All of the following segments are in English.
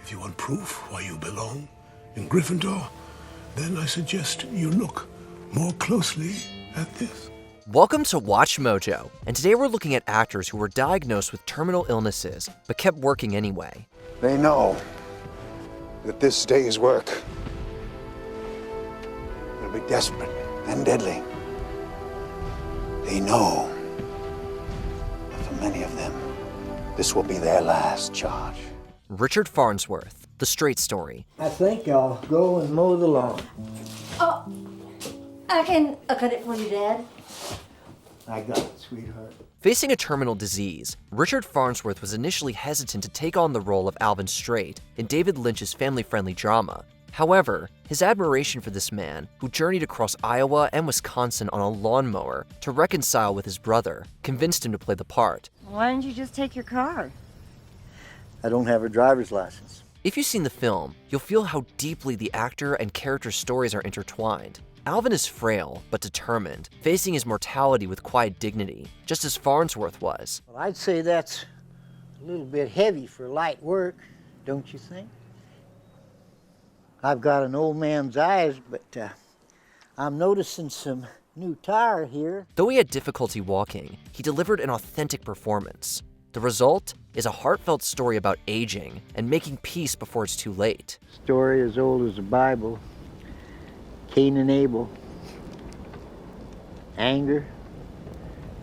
If you want proof why you belong in Gryffindor, then I suggest you look more closely at this. Welcome to Watch Mojo, and today we're looking at actors who were diagnosed with terminal illnesses but kept working anyway. They know that this day's work will be desperate and deadly. They know that for many of them, this will be their last charge. Richard Farnsworth, The Straight Story. I think I'll go and mow the lawn. Oh, I can cut it for you, Dad. I got it, sweetheart. Facing a terminal disease, Richard Farnsworth was initially hesitant to take on the role of Alvin Straight in David Lynch's family-friendly drama. However, his admiration for this man, who journeyed across Iowa and Wisconsin on a lawnmower to reconcile with his brother, convinced him to play the part. Why didn't you just take your car? I don't have a driver's license. If you've seen the film, you'll feel how deeply the actor and character stories are intertwined. Alvin is frail, but determined, facing his mortality with quiet dignity, just as Farnsworth was. Well, I'd say that's a little bit heavy for light work, don't you think? I've got an old man's eyes, but I'm noticing some new tire here. Though he had difficulty walking, he delivered an authentic performance. The result is a heartfelt story about aging and making peace before it's too late. Story as old as the Bible. Cain and Abel. Anger.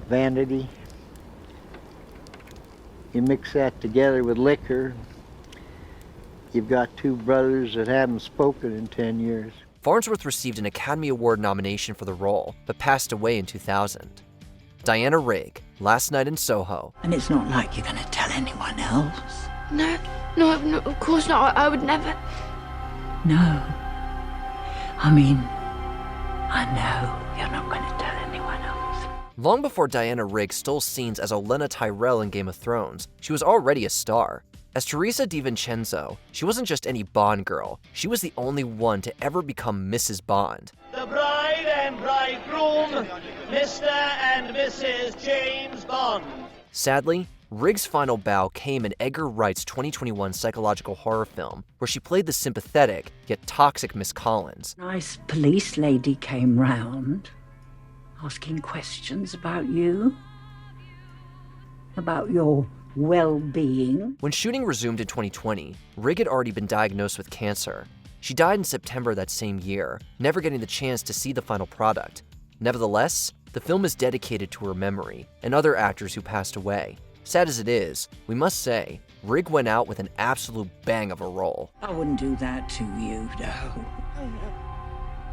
Vanity. You mix that together with liquor, you've got two brothers that haven't spoken in 10 years. Farnsworth received an Academy Award nomination for the role, but passed away in 2000. Diana Rigg, Last Night in Soho. And it's not like you're going to tell anyone else. No, of course not. I would never. No. I mean, I know you're not going to tell anyone else. Long before Diana Rigg stole scenes as Olenna Tyrell in Game of Thrones, she was already a star. As Teresa DiVincenzo, she wasn't just any Bond girl, she was the only one to ever become Mrs. Bond. The bride and bridegroom, Mr. and Mrs. James Bond. Sadly, Rigg's final bow came in Edgar Wright's 2021 psychological horror film, where she played the sympathetic, yet toxic Miss Collins. Nice police lady came round, asking questions about you, about your well-being. When shooting resumed in 2020, Rigg had already been diagnosed with cancer. She died in September that same year, never getting the chance to see the final product. Nevertheless, the film is dedicated to her memory and other actors who passed away. Sad as it is, we must say, Rigg went out with an absolute bang of a role. I wouldn't do that to you, no.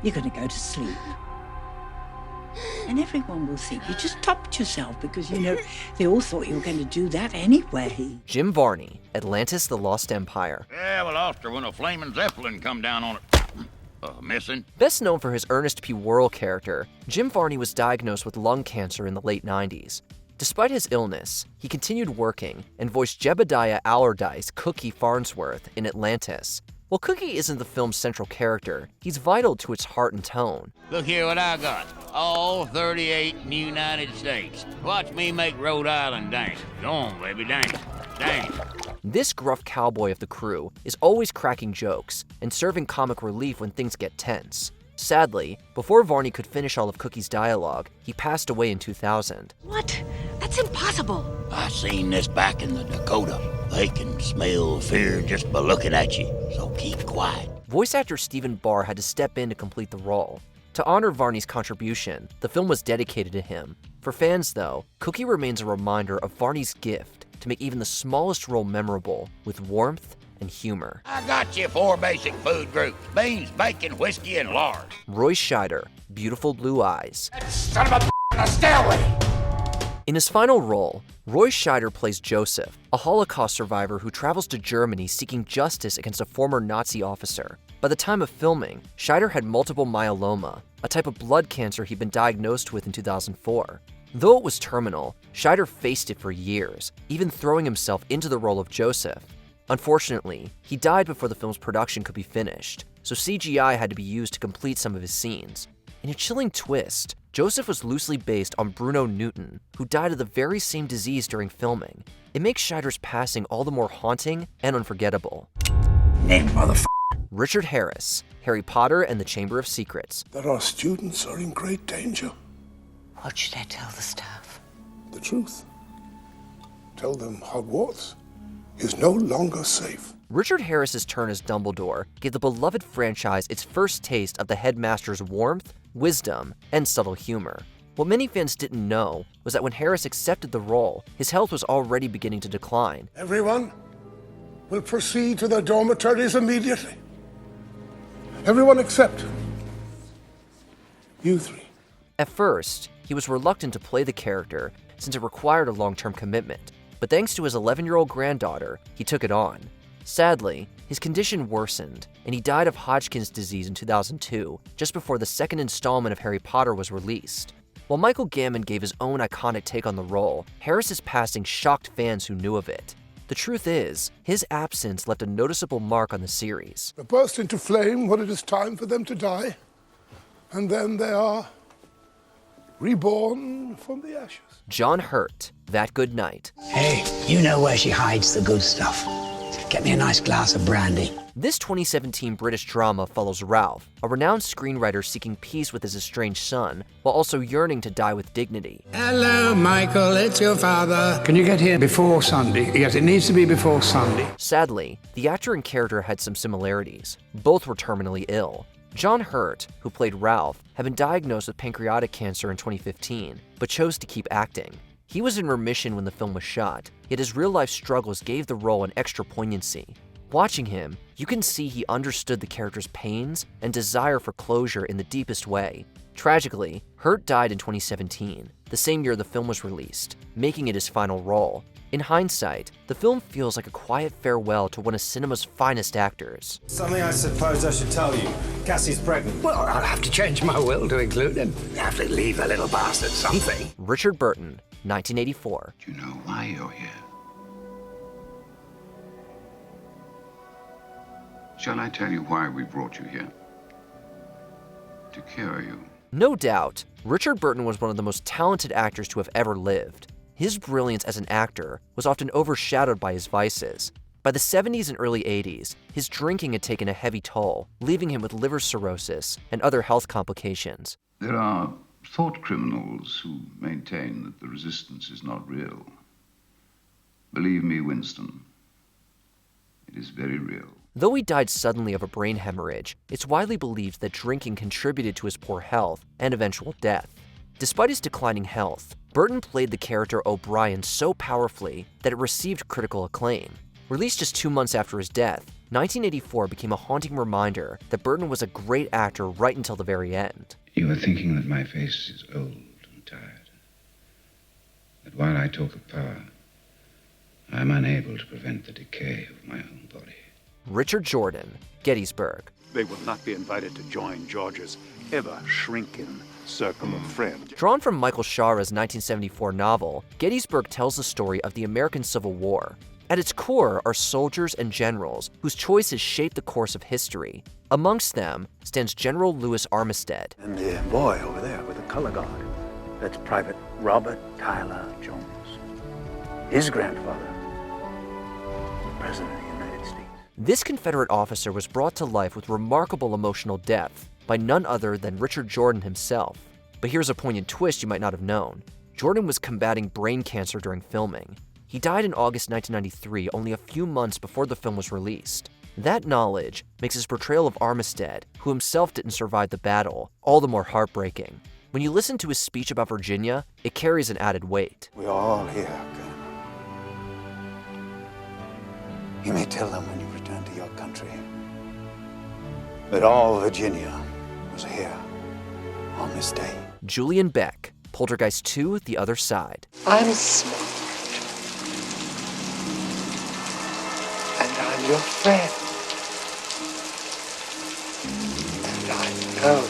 You're going to go to sleep. And everyone will think you just topped yourself because, you know, they all thought you were going to do that anyway. Jim Varney, Atlantis: The Lost Empire. Yeah, we lost her when a flaming Zeppelin come down on it. Missing. Best known for his Ernest P. Worrell character, Jim Varney was diagnosed with lung cancer in the late 90s. Despite his illness, he continued working and voiced Jebediah Allardyce, Cookie Farnsworth, in Atlantis. While Cookie isn't the film's central character, he's vital to its heart and tone. Look here what I got. All 38 in the United States. Watch me make Rhode Island dance. Go on, baby, dance. Dance. This gruff cowboy of the crew is always cracking jokes and serving comic relief when things get tense. Sadly, before Varney could finish all of Cookie's dialogue, he passed away in 2000. What? That's impossible. I seen this back in the Dakota. They can smell fear just by looking at you, so keep quiet. Voice actor Stephen Barr had to step in to complete the role. To honor Varney's contribution, the film was dedicated to him. For fans, though, Cookie remains a reminder of Varney's gift to make even the smallest role memorable with warmth and humor. I got you 4 basic food groups: beans, bacon, whiskey, and lard. Roy Scheider, Beautiful Blue Eyes. That son of a stairway! In his final role, Roy Scheider plays Joseph, a Holocaust survivor who travels to Germany seeking justice against a former Nazi officer. By the time of filming, Scheider had multiple myeloma, a type of blood cancer he'd been diagnosed with in 2004. Though it was terminal, Scheider faced it for years, even throwing himself into the role of Joseph. Unfortunately, he died before the film's production could be finished, so CGI had to be used to complete some of his scenes. In a chilling twist, Joseph was loosely based on Bruno Newton, who died of the very same disease during filming. It makes Scheider's passing all the more haunting and unforgettable. Name, motherfucker. Richard Harris, Harry Potter and the Chamber of Secrets. That our students are in great danger. What should I tell the staff? The truth. Tell them Hogwarts is no longer safe. Richard Harris's turn as Dumbledore gave the beloved franchise its first taste of the headmaster's warmth, wisdom, and subtle humor. What many fans didn't know was that when Harris accepted the role, his health was already beginning to decline. Everyone will proceed to their dormitories immediately. Everyone except you three. At first, he was reluctant to play the character since it required a long-term commitment, but thanks to his 11-year-old granddaughter, he took it on. Sadly, his condition worsened, and he died of Hodgkin's disease in 2002, just before the second installment of Harry Potter was released. While Michael Gambon gave his own iconic take on the role, Harris's passing shocked fans who knew of it. The truth is, his absence left a noticeable mark on the series. They burst into flame when it is time for them to die, and then they are reborn from the ashes. John Hurt, That Good Night. Hey, you know where she hides the good stuff. Get me a nice glass of brandy. This 2017 British drama follows Ralph, a renowned screenwriter seeking peace with his estranged son, while also yearning to die with dignity. Hello, Michael, it's your father. Can you get here before Sunday? Yes, it needs to be before Sunday. Sadly, the actor and character had some similarities. Both were terminally ill. John Hurt, who played Ralph, had been diagnosed with pancreatic cancer in 2015, but chose to keep acting. He was in remission when the film was shot, yet his real-life struggles gave the role an extra poignancy. Watching him, you can see he understood the character's pains and desire for closure in the deepest way. Tragically, Hurt died in 2017, the same year the film was released, making it his final role. In hindsight, the film feels like a quiet farewell to one of cinema's finest actors. Something I suppose I should tell you. Cassie's pregnant. Well, I'll have to change my will to include him. Have to leave the little bastard something. Richard Burton, 1984. Do you know why you're here? Shall I tell you why we brought you here? To cure you. No doubt, Richard Burton was one of the most talented actors to have ever lived. His brilliance as an actor was often overshadowed by his vices. By the 70s and early 80s, his drinking had taken a heavy toll, leaving him with liver cirrhosis and other health complications. There are thought criminals who maintain that the resistance is not real. Believe me, Winston, it is very real. Though he died suddenly of a brain hemorrhage, it's widely believed that drinking contributed to his poor health and eventual death. Despite his declining health, Burton played the character O'Brien so powerfully that it received critical acclaim. Released just 2 months after his death, 1984 became a haunting reminder that Burton was a great actor right until the very end. You are thinking that my face is old and tired. That while I talk of power, I am unable to prevent the decay of my own body. Richard Jordan, Gettysburg. They will not be invited to join George's ever-shrinking circle of friends. Drawn from Michael Shara's 1974 novel, Gettysburg tells the story of the American Civil War. At its core are soldiers and generals whose choices shaped the course of history. Amongst them stands General Lewis Armistead. And the boy over there with the color guard, that's Private Robert Tyler Jones. His grandfather, President of the United States. This Confederate officer was brought to life with remarkable emotional depth by none other than Richard Jordan himself. But here's a poignant twist you might not have known. Jordan was combating brain cancer during filming. He died in August 1993, only a few months before the film was released. That knowledge makes his portrayal of Armistead, who himself didn't survive the battle, all the more heartbreaking. When you listen to his speech about Virginia, it carries an added weight. We are all here, Colonel. You may tell them when you return to your country that all Virginia was here on this day. Julian Beck, Poltergeist 2, The Other Side. I'm smart. And I'm your friend. And I know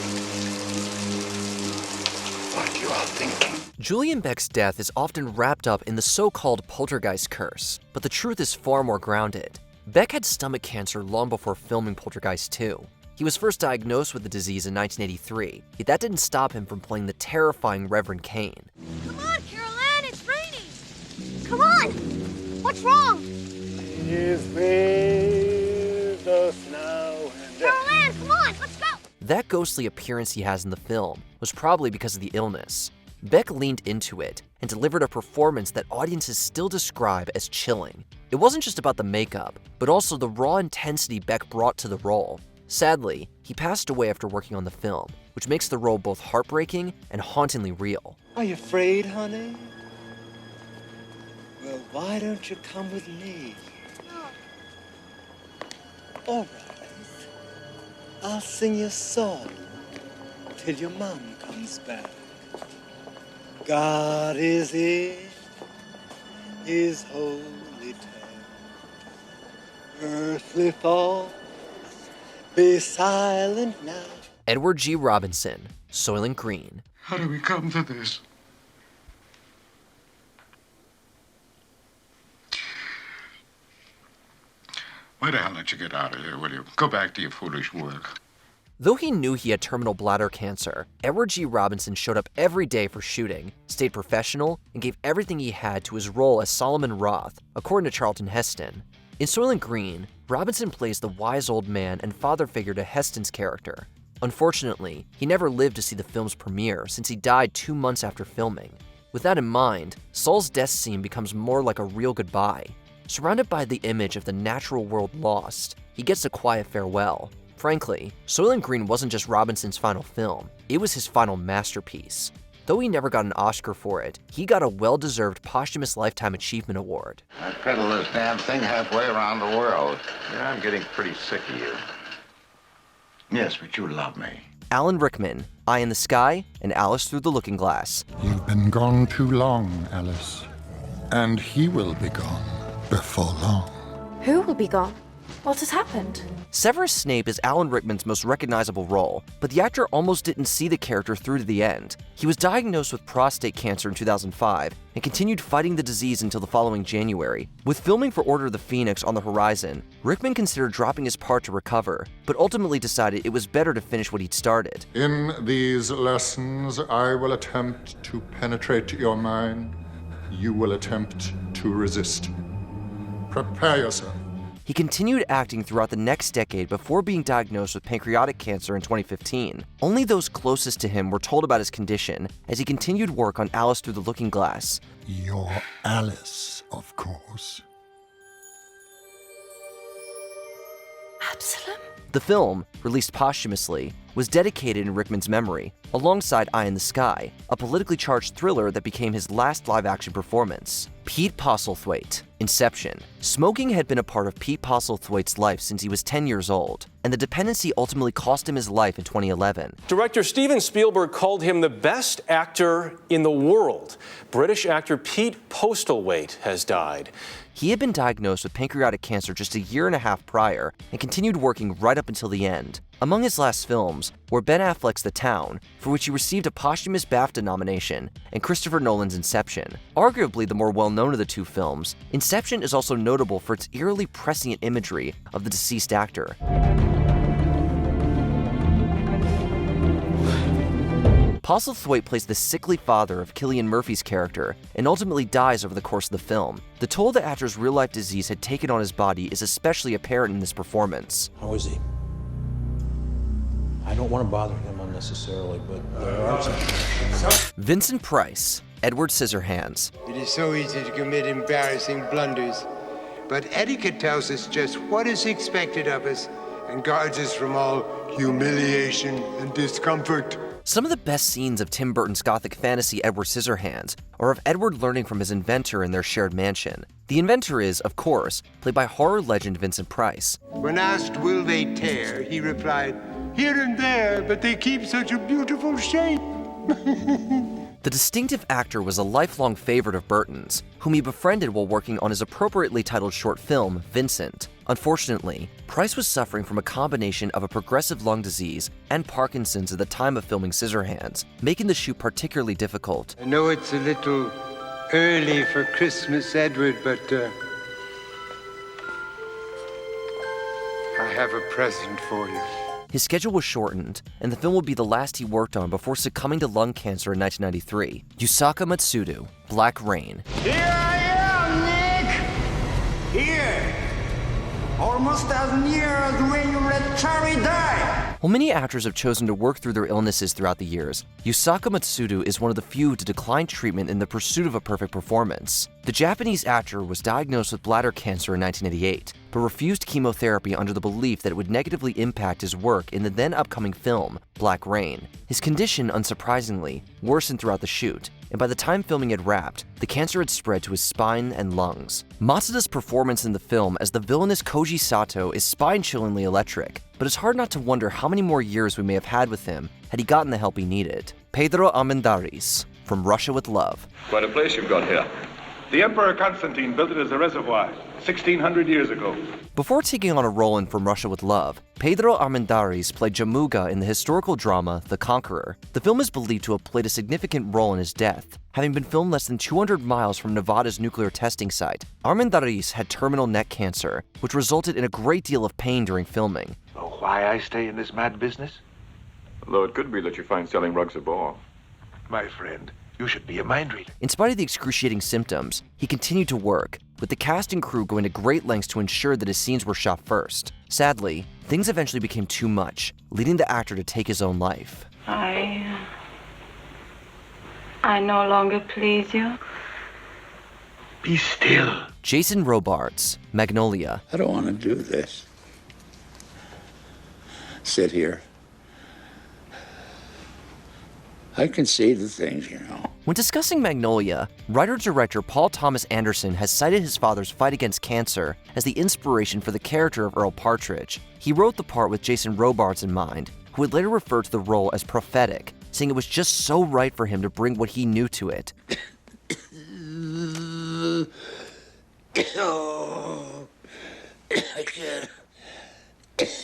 what you are thinking. Julian Beck's death is often wrapped up in the so-called poltergeist curse, but the truth is far more grounded. Beck had stomach cancer long before filming Poltergeist 2. He was first diagnosed with the disease in 1983, yet that didn't stop him from playing the terrifying Reverend Kane. Come on, Carol Ann, it's raining. Come on. What's wrong? Is this the that ghostly appearance he has in the film was probably because of the illness. Beck leaned into it and delivered a performance that audiences still describe as chilling. It wasn't just about the makeup, but also the raw intensity Beck brought to the role. Sadly, he passed away after working on the film, which makes the role both heartbreaking and hauntingly real. Are you afraid, honey? Well, why don't you come with me? All right. I'll sing you a song till your mom comes back. God is in his holy temple. Earthly thoughts be silent now. Edward G. Robinson, Soylent Green. How do we come to this? Why the hell don't you get out of here, will you? Go back to your foolish work. Though he knew he had terminal bladder cancer, Edward G. Robinson showed up every day for shooting, stayed professional, and gave everything he had to his role as Solomon Roth, according to Charlton Heston. In Soylent Green, Robinson plays the wise old man and father figure to Heston's character. Unfortunately, he never lived to see the film's premiere since he died 2 months after filming. With that in mind, Saul's death scene becomes more like a real goodbye. Surrounded by the image of the natural world lost, he gets a quiet farewell. Frankly, Soylent Green wasn't just Robinson's final film, it was his final masterpiece. Though he never got an Oscar for it, he got a well-deserved posthumous Lifetime Achievement Award. I peddle this damn thing halfway around the world. Yeah, I'm getting pretty sick of you. Yes, but you love me. Alan Rickman, Eye in the Sky, and Alice Through the Looking Glass. You've been gone too long, Alice. And he will be gone before long. Who will be gone? What has happened? Severus Snape is Alan Rickman's most recognizable role, but the actor almost didn't see the character through to the end. He was diagnosed with prostate cancer in 2005 and continued fighting the disease until the following January. With filming for Order of the Phoenix on the horizon, Rickman considered dropping his part to recover, but ultimately decided it was better to finish what he'd started. In these lessons, I will attempt to penetrate your mind. You will attempt to resist. Prepare yourself. He continued acting throughout the next decade before being diagnosed with pancreatic cancer in 2015. Only those closest to him were told about his condition as he continued work on Alice Through the Looking Glass. Your Alice, of course. Absalom? The film, released posthumously, was dedicated in Rickman's memory, alongside Eye in the Sky, a politically charged thriller that became his last live-action performance. Pete Postlethwaite, Inception. Smoking had been a part of Pete Postlethwaite's life since he was 10 years old, and the dependency ultimately cost him his life in 2011. Director Steven Spielberg called him the best actor in the world. British actor Pete Postlethwaite has died. He had been diagnosed with pancreatic cancer just a year and a half prior and continued working right up until the end. Among his last films were Ben Affleck's The Town, for which he received a posthumous BAFTA nomination, and Christopher Nolan's Inception. Arguably the more well-known of the two films, Inception is also notable for its eerily prescient imagery of the deceased actor. Postlethwaite plays the sickly father of Cillian Murphy's character and ultimately dies over the course of the film. The toll the actor's real-life disease had taken on his body is especially apparent in this performance. How is he? I don't want to bother him unnecessarily, but there are some... Vincent Price, Edward Scissorhands. It is so easy to commit embarrassing blunders, but etiquette tells us just what is expected of us and guards us from all humiliation and discomfort. Some of the best scenes of Tim Burton's gothic fantasy Edward Scissorhands are of Edward learning from his inventor in their shared mansion. The inventor is, of course, played by horror legend Vincent Price. When asked, will they tear, he replied, here and there, but they keep such a beautiful shape. The distinctive actor was a lifelong favorite of Burton's, whom he befriended while working on his appropriately titled short film, Vincent. Unfortunately, Price was suffering from a combination of a progressive lung disease and Parkinson's at the time of filming Scissorhands, making the shoot particularly difficult. I know it's a little early for Christmas, Edward, but I have a present for you. His schedule was shortened, and the film would be the last he worked on before succumbing to lung cancer in 1993. Yusaka Matsudu, Black Rain. Here I am, Nick! Here! Almost 1,000 years when you let Charlie die! While many actors have chosen to work through their illnesses throughout the years, Yusaka Matsudu is one of the few to decline treatment in the pursuit of a perfect performance. The Japanese actor was diagnosed with bladder cancer in 1988, but refused chemotherapy under the belief that it would negatively impact his work in the then upcoming film, Black Rain. His condition, unsurprisingly, worsened throughout the shoot, and by the time filming had wrapped, the cancer had spread to his spine and lungs. Matsuda's performance in the film as the villainous Koji Sato is spine-chillingly electric, but it's hard not to wonder how many more years we may have had with him had he gotten the help he needed. Pedro Armendáriz, from Russia with Love. Quite a place you've got here. The Emperor Constantine built it as a reservoir 1,600 years ago. Before taking on a role in From Russia with Love, Pedro Armendáriz played Jamuga in the historical drama The Conqueror. The film is believed to have played a significant role in his death. Having been filmed less than 200 miles from Nevada's nuclear testing site, Armendáriz had terminal neck cancer, which resulted in a great deal of pain during filming. Oh, why I stay in this mad business? Although it could be that you find selling rugs a bore. My friend, you should be a mind reader. In spite of the excruciating symptoms, he continued to work, with the cast and crew going to great lengths to ensure that his scenes were shot first. Sadly, things eventually became too much, leading the actor to take his own life. I no longer please you. Be still. Jason Robards, Magnolia. I don't want to do this. Sit here. I can see the things, you know. When discussing Magnolia, writer-director Paul Thomas Anderson has cited his father's fight against cancer as the inspiration for the character of Earl Partridge. He wrote the part with Jason Robards in mind, who would later refer to the role as prophetic, saying it was just so right for him to bring what he knew to it.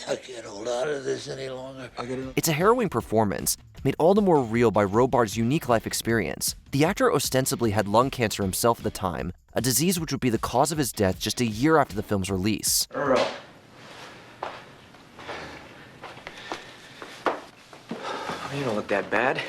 I can't hold on to this any longer. It's a harrowing performance, made all the more real by Robards' unique life experience. The actor ostensibly had lung cancer himself at the time, a disease which would be the cause of his death just a year after the film's release. Earl. You don't look that bad.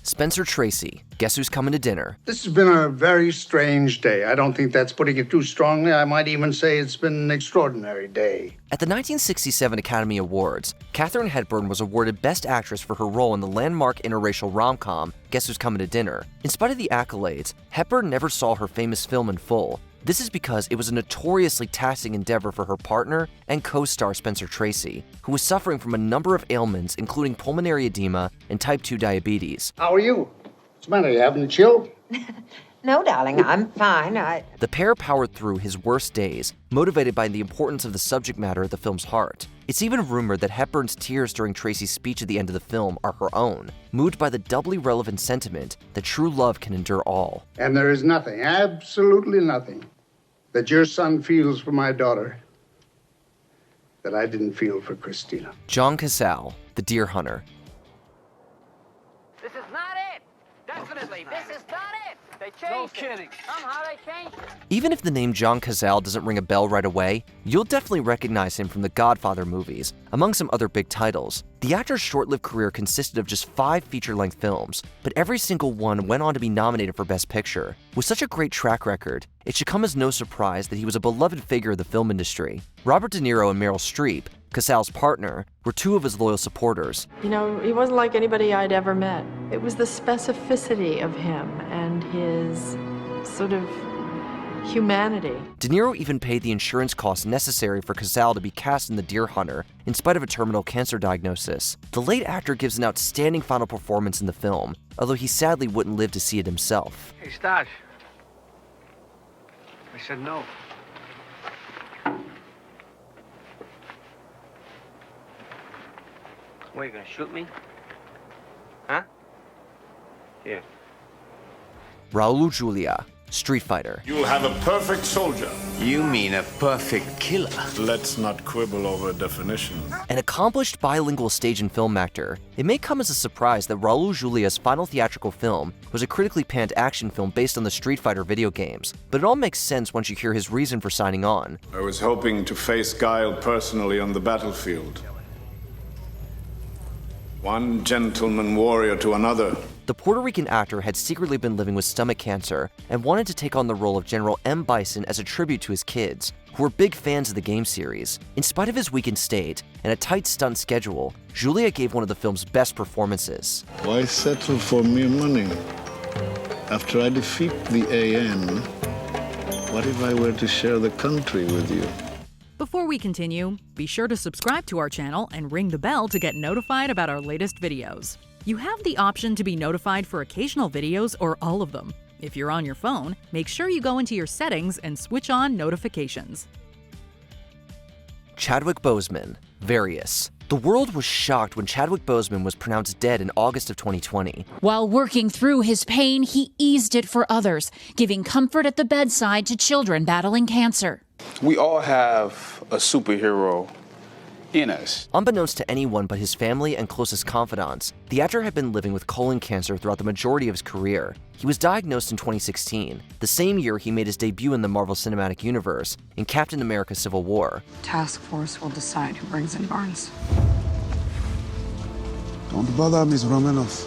Spencer Tracy, Guess Who's Coming to Dinner. This has been a very strange day. I don't think that's putting it too strongly. I might even say it's been an extraordinary day. At the 1967 Academy Awards, Katharine Hepburn was awarded Best Actress for her role in the landmark interracial rom-com, Guess Who's Coming to Dinner. In spite of the accolades, Hepburn never saw her famous film in full. This is because it was a notoriously taxing endeavor for her partner and co-star Spencer Tracy, who was suffering from a number of ailments including pulmonary edema and type 2 diabetes. How are you? What's the matter? You having a chill? No, darling, I'm fine. The pair powered through his worst days, motivated by the importance of the subject matter at the film's heart. It's even rumored that Hepburn's tears during Tracy's speech at the end of the film are her own, moved by the doubly relevant sentiment that true love can endure all. And there is nothing, absolutely nothing, that your son feels for my daughter that I didn't feel for Christina. John Cazale, The Deer Hunter. This is not it! Definitely, this is not it! They changed No kidding. Somehow they changed it. Even if the name John Cazale doesn't ring a bell right away, you'll definitely recognize him from the Godfather movies, among some other big titles. The actor's short-lived career consisted of just 5 feature-length films, but every single one went on to be nominated for Best Picture. With such a great track record, it should come as no surprise that he was a beloved figure of the film industry. Robert De Niro and Meryl Streep, Cazale's partner, were 2 of his loyal supporters. You know, he wasn't like anybody I'd ever met. It was the specificity of him and his sort of humanity. De Niro even paid the insurance costs necessary for Cazale to be cast in The Deer Hunter, in spite of a terminal cancer diagnosis. The late actor gives an outstanding final performance in the film, although he sadly wouldn't live to see it himself. Hey, Stash. I said no. What, you gonna shoot me? Huh? Yeah. Raul Julia, Street Fighter. You'll have a perfect soldier. You mean a perfect killer? Let's not quibble over definition. An accomplished bilingual stage and film actor, it may come as a surprise that Raul Julia's final theatrical film was a critically panned action film based on the Street Fighter video games, but it all makes sense once you hear his reason for signing on. I was hoping to face Guile personally on the battlefield. One gentleman warrior to another. the Puerto Rican actor had secretly been living with stomach cancer and wanted to take on the role of General M. Bison as a tribute to his kids, who were big fans of the game series. In spite of his weakened state and a tight stunt schedule, Julia gave one of the film's best performances. Why settle for mere money? After I defeat the AN, what if I were to share the country with you? Before we continue, be sure to subscribe to our channel and ring the bell to get notified about our latest videos. You have the option to be notified for occasional videos or all of them. If you're on your phone, make sure you go into your settings and switch on notifications. Chadwick Boseman, Various. The world was shocked when Chadwick Boseman was pronounced dead in August of 2020. While working through his pain, he eased it for others, giving comfort at the bedside to children battling cancer. We all have a superhero in us. Unbeknownst to anyone but his family and closest confidants, the actor had been living with colon cancer throughout the majority of his career. He was diagnosed in 2016, the same year he made his debut in the Marvel Cinematic Universe in Captain America: Civil War. Task force will decide who brings in Barnes. Don't bother, Miss Romanoff.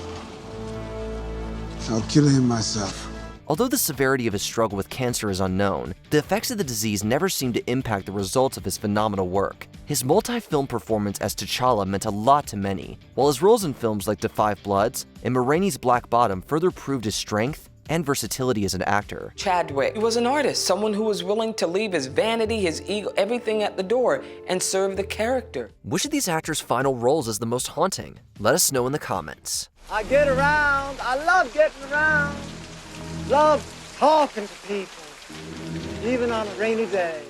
I'll kill him myself. Although the severity of his struggle with cancer is unknown, the effects of the disease never seemed to impact the results of his phenomenal work. His multi-film performance as T'Challa meant a lot to many, while his roles in films like The Five Bloods and Ma Rainey's Black Bottom further proved his strength and versatility as an actor. Chadwick was an artist, someone who was willing to leave his vanity, his ego, everything at the door and serve the character. Which of these actors' final roles is the most haunting? Let us know in the comments. I get around. I love getting around. Love talking to people, even on a rainy day.